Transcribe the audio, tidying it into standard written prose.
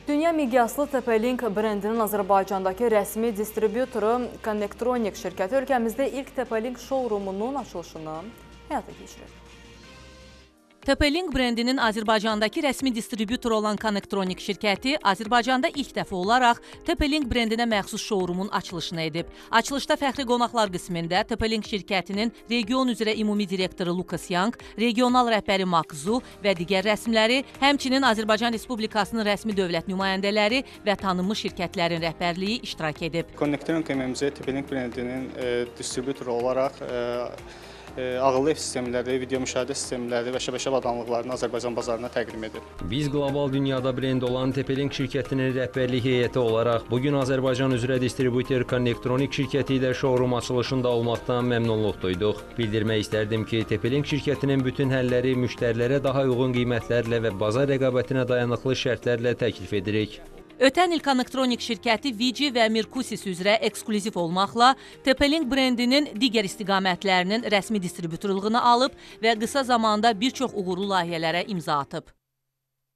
Dünya miqyaslı TP-Link brendinin Azərbaycandakı rəsmi distribütoru Connectronic şirkəti ölkəmizdə ilk TP-Link showroom'unun açılışını həyata keçirir. TP-Link brendinin Azərbaycandakı rəsmi distribütoru olan Connectronic şirkəti Azərbaycanda ilk dəfə olaraq TP-Link brendinə məxsus showroomun açılışını edib. Açılışda fəxri qonaqlar qismində TP-Link şirkətinin region üzrə ümumi direktoru Lukas Young, regional rəhbəri Makzu və digər rəsmləri, həmçinin Azərbaycan Respublikasının rəsmi dövlət nümayəndələri və tanınmış şirkətlərin rəhbərliyi iştirak edib. Connectronic MMC TP-Link brendinin distribütoru olaraq ağıllı ev sistemləri, video müşahidə sistemləri və şəbəkə avadanlıqlarını Azərbaycan bazarına təqdim edir. Biz qlobal dünyada brend olan TP-Link şirkətinin rəhbərlik heyəti olaraq bugün Azərbaycan üzrə distribütor Connectronic şirkəti ilə showroom açılışında olmaqdan məmnunluq duyduq. Bildirmək istərdim ki, TP-Link şirkətinin bütün həlləri müştərilərə daha uyğun qiymətlərlə və bazar rəqabətinə dayanıqlı şərtlərlə təklif edirik. Ötən il Connectronic şirkəti Vigi və Mirkusis üzrə ekskluziv olmaqla TP-Link brendinin digər istiqamətlərinin rəsmi distribütorluğunu alıb və qısa zamanda bir çox uğurlu layihələrə imza atıb.